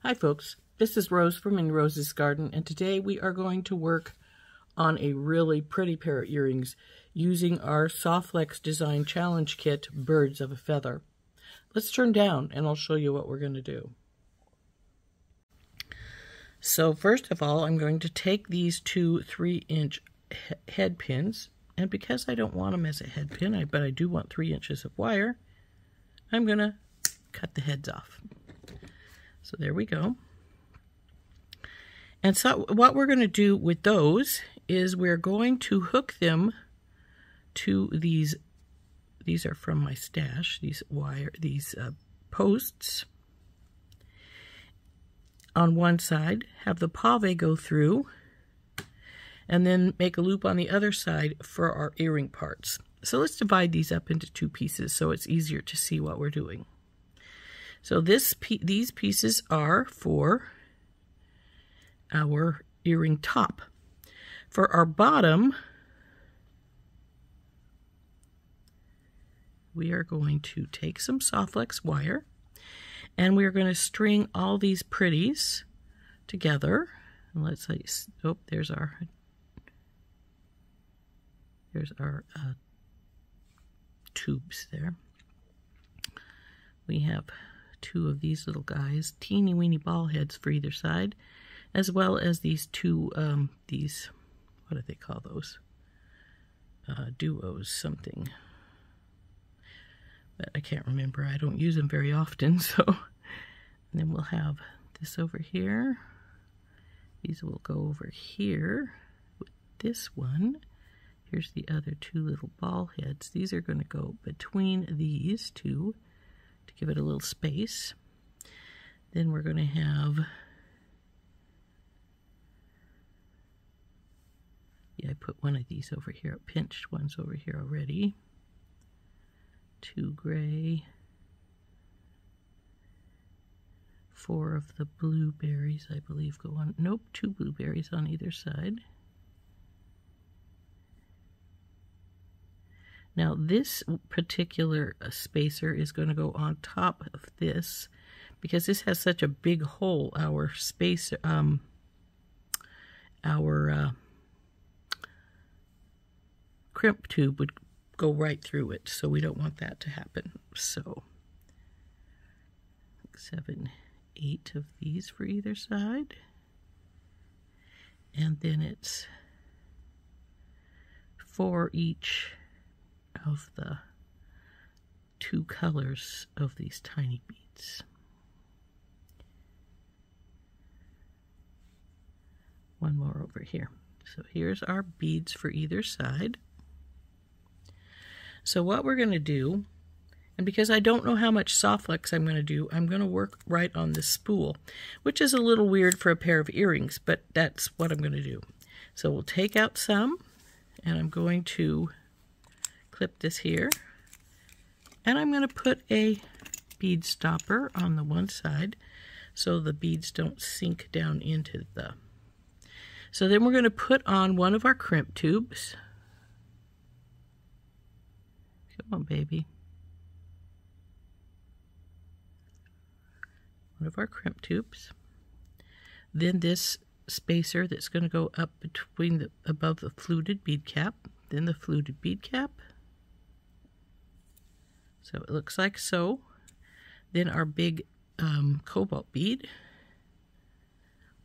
Hi folks, this is Rose from In Rose's Garden, and today we are going to work on a really pretty pair of earrings using our SoftFlex Design Challenge Kit, Birds of a Feather. Let's turn down and I'll show you what we're going to do. So first of all, I'm going to take these two 3-inch head pins, and because I don't want them as a head pin, but I do want 3 inches of wire, I'm going to cut the heads off. So there we go. And so what we're going to do with those is we're going to hook them to these are from my stash, these posts on one side, have the pave go through, and then make a loop on the other side for our earring parts. So let's divide these up into two pieces so it's easier to see what we're doing. So these pieces are for our earring top. For our bottom, we are going to take some SoftFlex wire and we're going to string all these pretties together. And let's say, oh, there's our tubes there. We have two of these little guys, teeny weeny ball heads for either side, as well as these two, what do they call those? Duos something. But I can't remember. I don't use them very often, so. And then we'll have this over here. These will go over here with this one. Here's the other two little ball heads. These are going to go between these two to give it a little space. Then we're going to have, I put one of these over here, pinched ones over here already. 2 gray, 4 of the blueberries, I believe, go on. Nope, 2 blueberries on either side. Now this particular spacer is going to go on top of this because this has such a big hole. Our spacer, crimp tube would go right through it, so we don't want that to happen. So 7, 8 of these for either side, and then it's 4 each of the 2 colors of these tiny beads. One more over here. So here's our beads for either side. So what we're going to do, and because I don't know how much SoftFlex I'm going to do, I'm going to work right on this spool, which is a little weird for a pair of earrings, but that's what I'm going to do. So we'll take out some, and I'm going to clip this here, and I'm going to put a bead stopper on the one side so the beads don't sink down into the. So then we're going to put on one of our crimp tubes. Come on, baby. One of our crimp tubes. Then this spacer that's going to go up between above the fluted bead cap. Then the fluted bead cap. So it looks like so. Then our big cobalt bead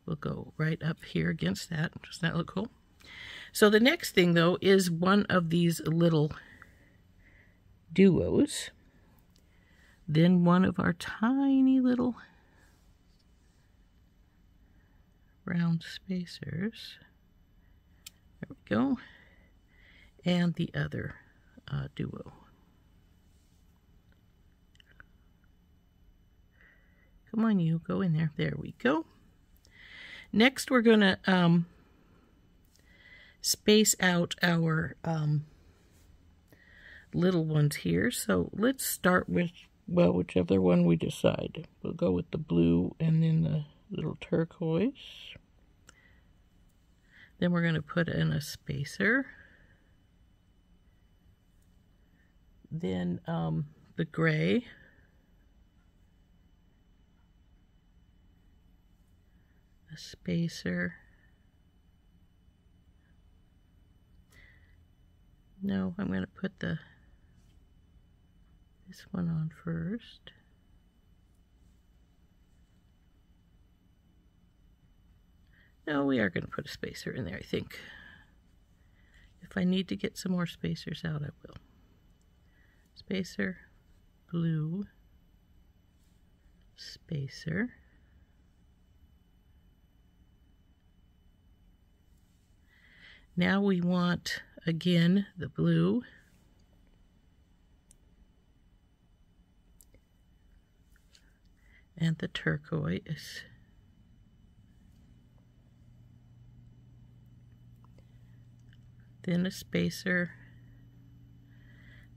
will go right up here against that. Doesn't that look cool? So the next thing, though, is one of these little duos. Then one of our tiny little round spacers. There we go. And the other duo. Come on, you, go in there. There we go. Next, we're going to space out our little ones here. So let's start with, well, whichever one we decide. We'll go with the blue and then the little turquoise. Then we're going to put in a spacer. Then the gray. a spacer. No, I'm going to put this one on first. No, we are going to put a spacer in there, I think. If I need to get some more spacers out, I will. Spacer, blue, spacer. Now we want, again, the blue. And the turquoise. Then a spacer,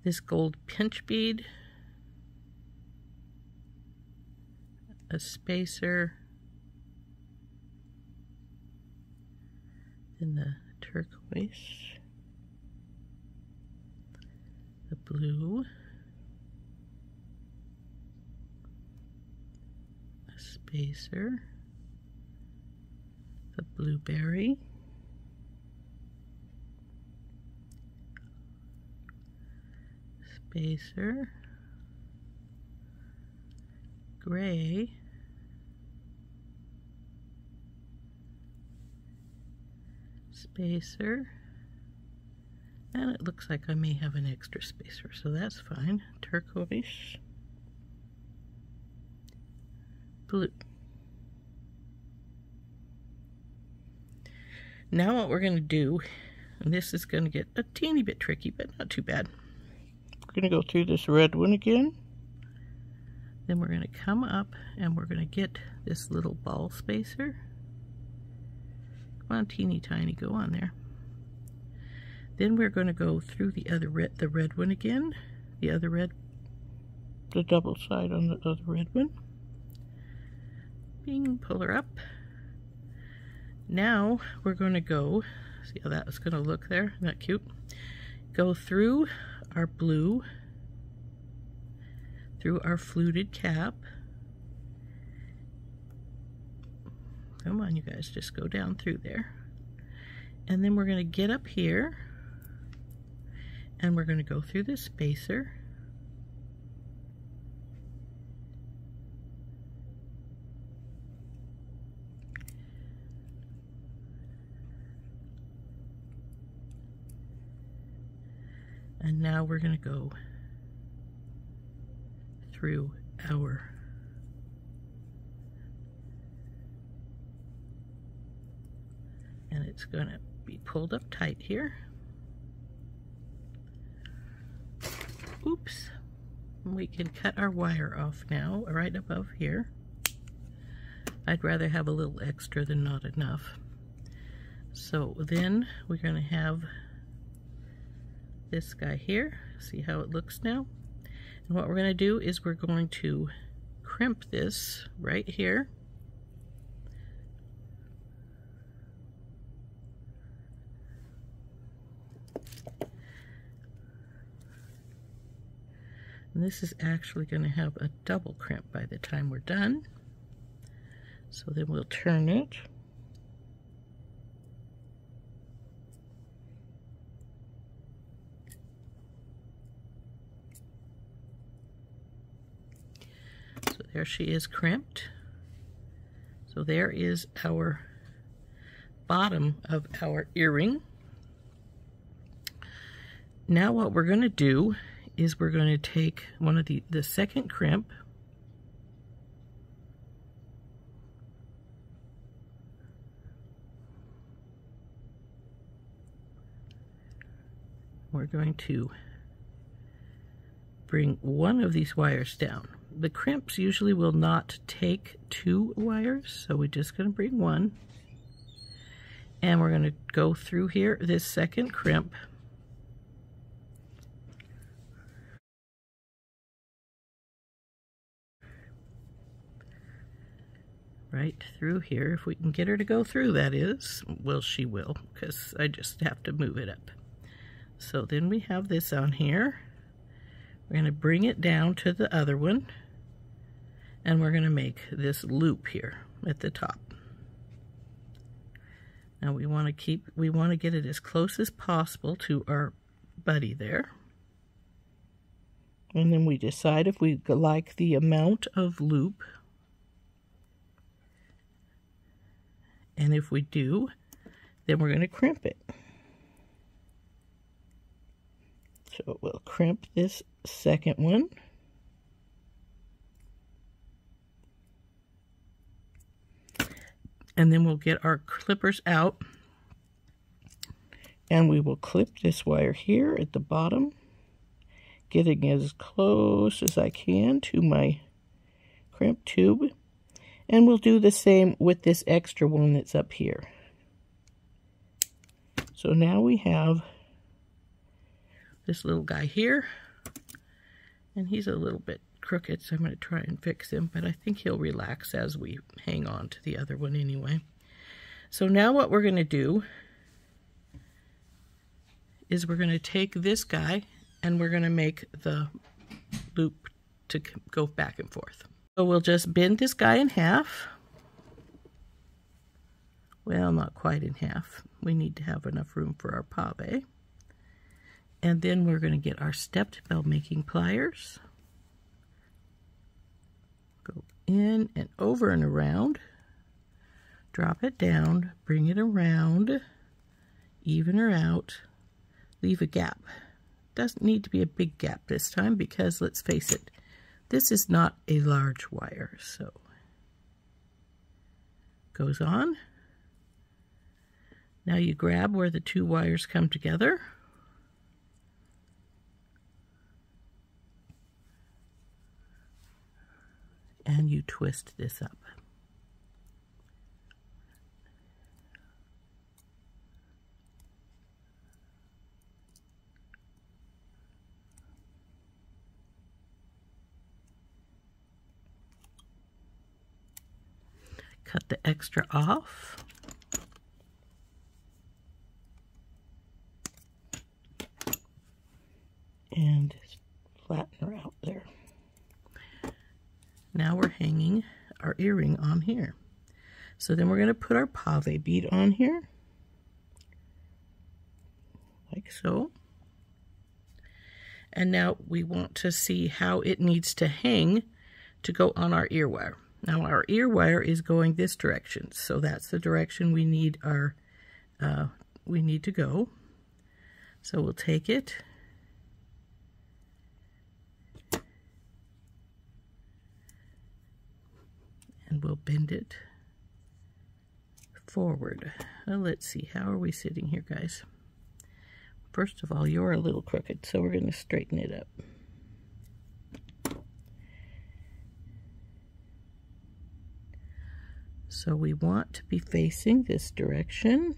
this gold pinch bead, a spacer, then the turquoise, the blue, a spacer, the blueberry, spacer, gray, spacer, and it looks like I may have an extra spacer, so that's fine. Turquoise, blue. Now what we're going to do, and this is going to get a teeny bit tricky, but not too bad. We're going to go through this red one again. Then we're going to come up and we're going to get this little ball spacer. Come on, teeny tiny, go on there. Then we're going to go through the red one again. The other red, the double side on the other red one. Bing, pull her up. Now we're going to go, see how that was going to look there? Isn't that cute? Go through our blue, through our fluted cap. Come on, you guys, just go down through there. And then we're going to get up here, and we're going to go through the spacer. And now we're going to go through our and it's going to be pulled up tight here. Oops. We can cut our wire off now, right above here. I'd rather have a little extra than not enough. So then we're going to have this guy here. See how it looks now? And what we're going to do is we're going to crimp this right here. And this is actually going to have a double crimp by the time we're done. So then we'll turn it. So there she is crimped. So there is our bottom of our earring. Now what we're going to do is we're going to take one of the second crimp, we're going to bring one of these wires down. The crimps usually will not take 2 wires, so we're just going to bring one, and we're going to go through here this second crimp, right through here. If we can get her to go through, that is. Well, she will, because I just have to move it up. So then we have this on here. We're going to bring it down to the other one, and we're going to make this loop here at the top. Now we want to get it as close as possible to our buddy there. And then we decide if we like the amount of loop. And if we do, then we're going to crimp it. So we'll crimp this second one. And then we'll get our clippers out. And we will clip this wire here at the bottom, getting as close as I can to my crimp tube. And we'll do the same with this extra one that's up here. So now we have this little guy here, and he's a little bit crooked, so I'm going to try and fix him, but I think he'll relax as we hang on to the other one anyway. So now what we're going to do is we're going to take this guy and we're going to make the loop to go back and forth. So we'll just bend this guy in half. Well, not quite in half. We need to have enough room for our pave. And then we're going to get our stepped bell making pliers. Go in and over and around. Drop it down, bring it around, even her out, leave a gap. Doesn't need to be a big gap this time because, let's face it, this is not a large wire, so goes on. Now you grab where the two wires come together. And you twist this up. Cut the extra off. And flatten her out there. Now we're hanging our earring on here. So then we're going to put our pave bead on here, like so. And now we want to see how it needs to hang to go on our ear wire. Now our ear wire is going this direction, so that's the direction we need our to go. So we'll take it and we'll bend it forward. Well, let's see, how are we sitting here, guys? First of all, you're a little crooked, so we're going to straighten it up. So we want to be facing this direction.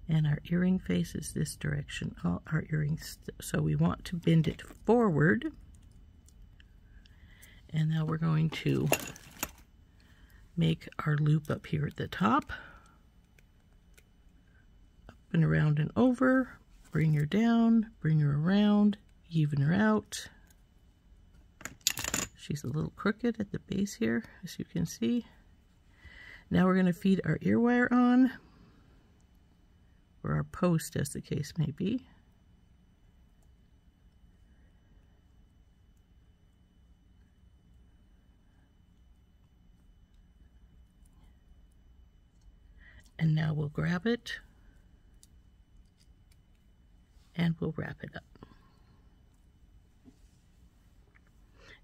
And our earring faces this direction. All our earrings, so we want to bend it forward. And now we're going to make our loop up here at the top. Up and around and over. Bring her down, bring her around, even her out. She's a little crooked at the base here, as you can see. Now we're going to feed our ear wire on, or our post, as the case may be. And now we'll grab it and we'll wrap it up.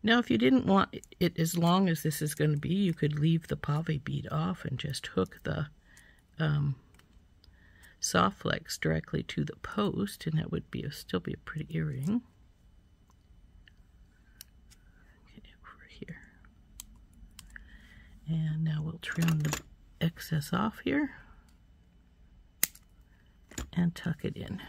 Now, if you didn't want it as long as this is going to be, you could leave the pave bead off and just hook the SoftFlex directly to the post, and that would be still be a pretty earring. Okay, over here. And now we'll trim the excess off here and tuck it in.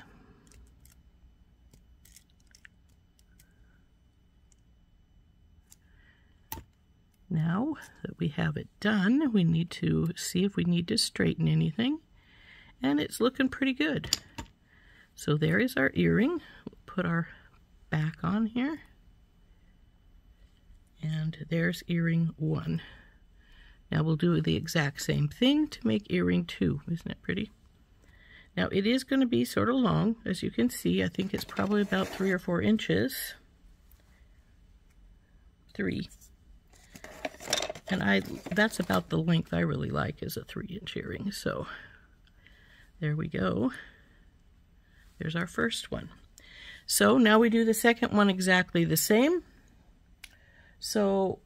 Now that we have it done, we need to see if we need to straighten anything, and it's looking pretty good. So there is our earring. We'll put our back on here, and there's earring 1. Now we'll do the exact same thing to make earring 2. Isn't it pretty? Now it is going to be sort of long, as you can see. I think it's probably about 3 or 4 inches. 3. And that's about the length I really like, is a 3-inch earring. So there we go. There's our first one. So now we do the second one exactly the same. So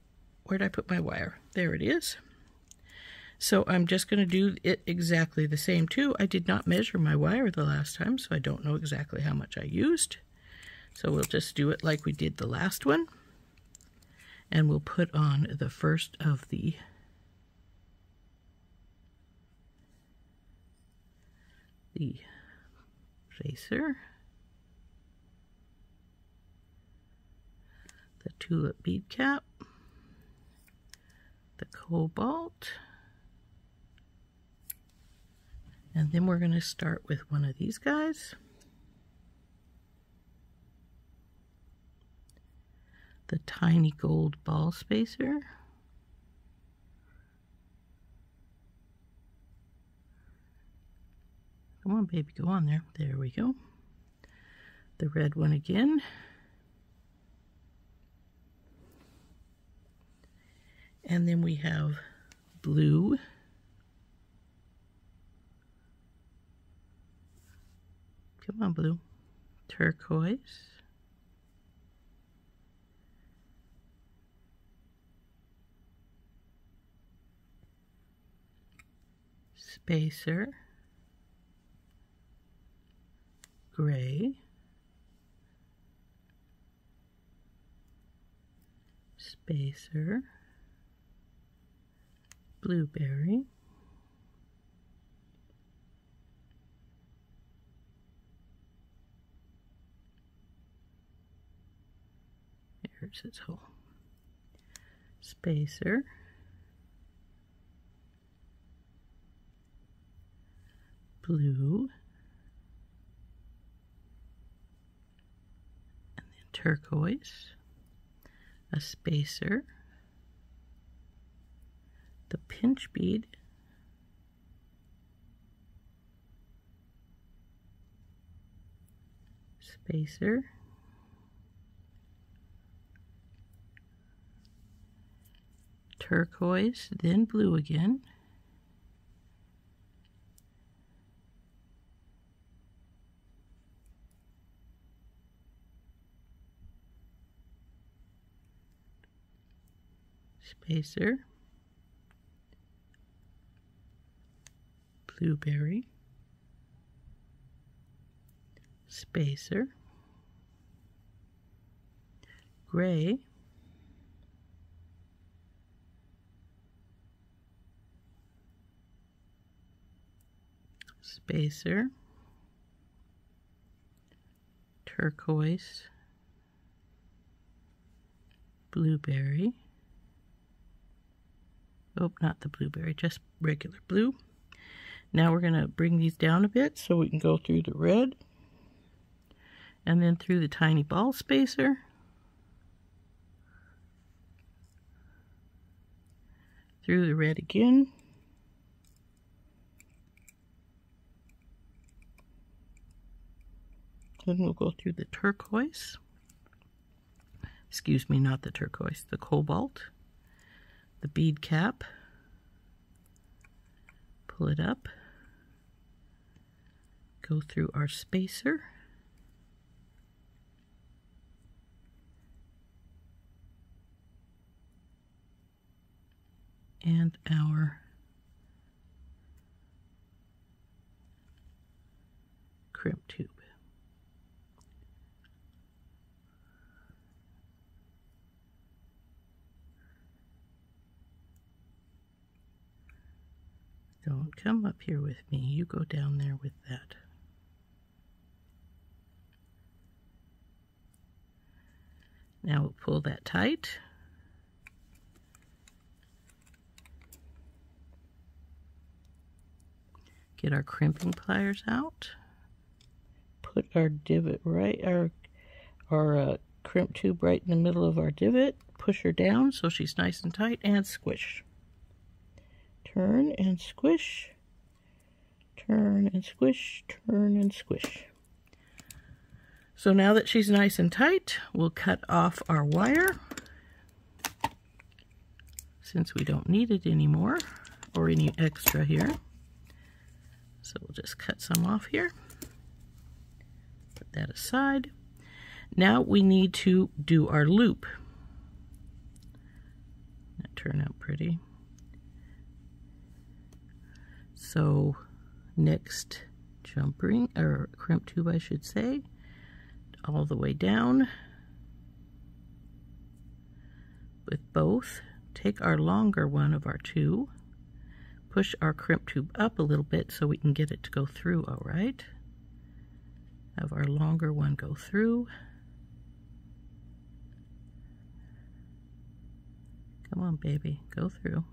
where'd I put my wire? There it is. So I'm just going to do it exactly the same too. I did not measure my wire the last time, so I don't know exactly how much I used. So we'll just do it like we did the last one. And we'll put on the first of the facer, the tulip bead cap, the cobalt, and then we're going to start with one of these guys, the tiny gold ball spacer, come on baby, go on there, there we go, the red one again, and then we have blue, come on blue, turquoise, spacer, gray, spacer, blueberry, here's its hole, spacer, blue, and then turquoise, a spacer, the pinch bead, spacer, turquoise, then blue again, spacer, blueberry, spacer, gray, spacer, turquoise, blueberry, oh, not the blueberry, just regular blue. Now we're going to bring these down a bit so we can go through the red and then through the tiny ball spacer, through the red again, then we'll go through the turquoise, excuse me, not the turquoise, the cobalt, the bead cap, pull it up, go through our spacer, and our crimp tube. Don't come up here with me, you go down there with that. Now we'll pull that tight. Get our crimping pliers out. Put our divot right, our crimp tube right in the middle of our divot. Push her down so she's nice and tight, and squish. turn and squish, turn and squish, turn and squish. So now that she's nice and tight, we'll cut off our wire since we don't need it anymore or any extra here. So we'll just cut some off here. Put that aside. Now we need to do our loop. That turned out pretty. So next jump ring, or crimp tube I should say, all the way down with both. Take our longer one of our two, push our crimp tube up a little bit so we can get it to go through. All right, have our longer one go through. Come on, baby, go through.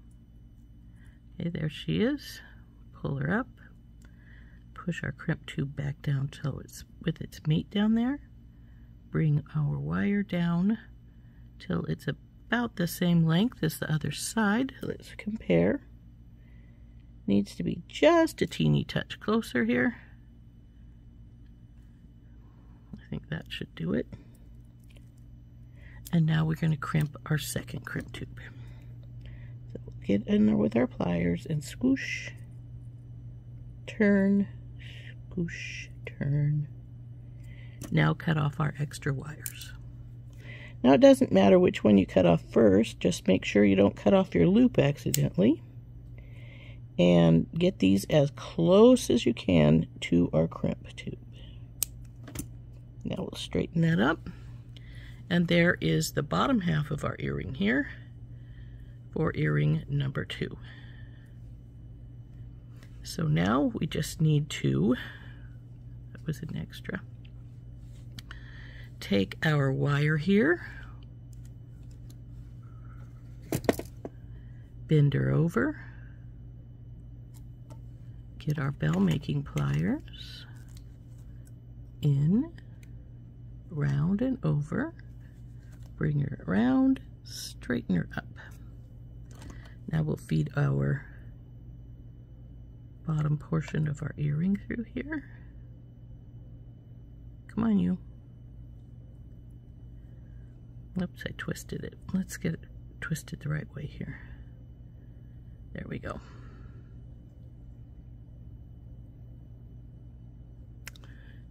Okay, there she is. Pull her up, push our crimp tube back down till it's with its mate down there. Bring our wire down till it's about the same length as the other side. Let's compare. Needs to be just a teeny touch closer here. I think that should do it. And now we're going to crimp our second crimp tube. So we'll get in there with our pliers and swoosh, turn, swoosh, turn. Now cut off our extra wires. Now it doesn't matter which one you cut off first, just make sure you don't cut off your loop accidentally. And get these as close as you can to our crimp tube. Now we'll straighten that up. And there is the bottom half of our earring here for earring number 2. So now we just need to, that was an extra, take our wire here, bend her over, get our bell making pliers, in, round and over, bring her around, straighten her up. Now we'll feed our bottom portion of our earring through here. Come on, you. Oops, I twisted it. Let's get it twisted the right way here. There we go.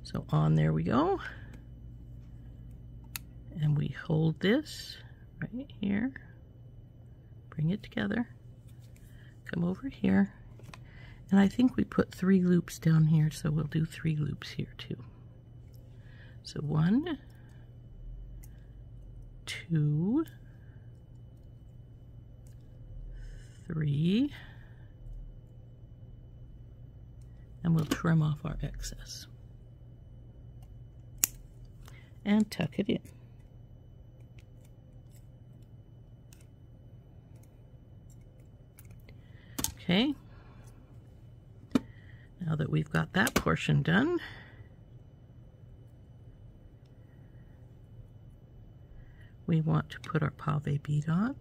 So on there we go. And we hold this right here. Bring it together. Come over here. And I think we put 3 loops down here, so we'll do 3 loops here too. So 1, 2, 3, and we'll trim off our excess and tuck it in. Okay, now that we've got that portion done, we want to put our pave bead on.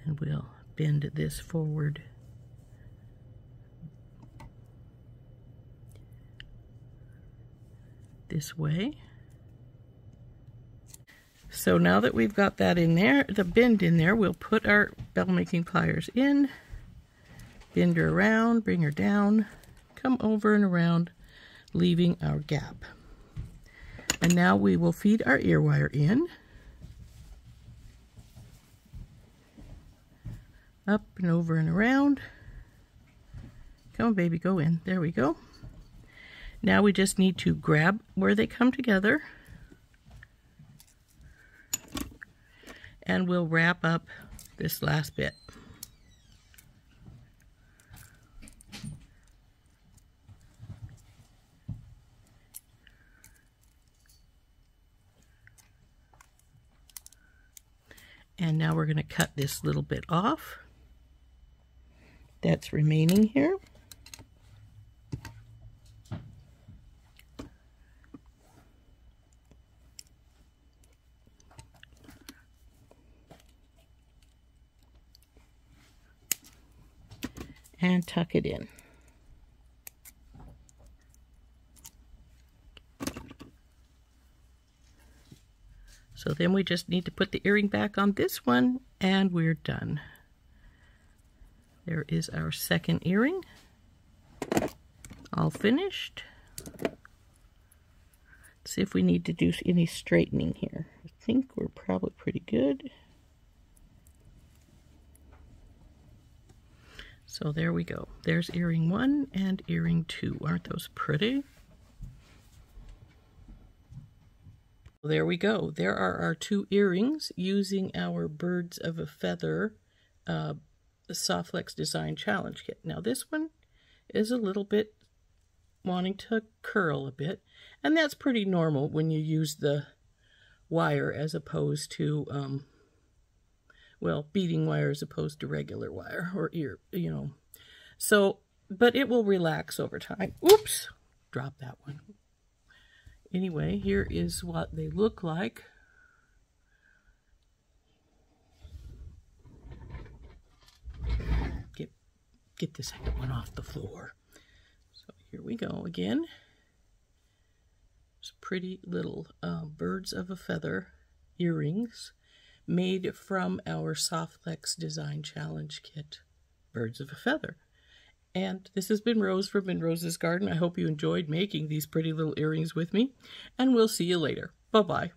And we'll bend this forward this way. So now that we've got that in there, the bend in there, we'll put our bell making pliers in, bend her around, bring her down, come over and around, leaving our gap. And now we will feed our ear wire in, up and over and around. Come on, baby, go in. There we go. Now we just need to grab where they come together, and we'll wrap up this last bit. And now we're going to cut this little bit off that's remaining here. and tuck it in. So then we just need to put the earring back on this one, and we're done. There is our second earring, all finished. Let's see if we need to do any straightening here. I think we're probably pretty good. So there we go. There's earring 1 and earring 2. Aren't those pretty? There we go. There are our 2 earrings using our Birds of a Feather SoftFlex Design Challenge Kit. Now this one is a little bit wanting to curl a bit, and that's pretty normal when you use the wire as opposed to, well, beading wire as opposed to regular wire or So, but it will relax over time. Oops, drop that one. Anyway, here is what they look like. Get the second one off the floor. So here we go again. It's pretty little Birds of a Feather earrings made from our SoftFlex Design Challenge Kit, Birds of a Feather. And this has been Rose from Rose's Garden. I hope you enjoyed making these pretty little earrings with me, and we'll see you later. Bye-bye.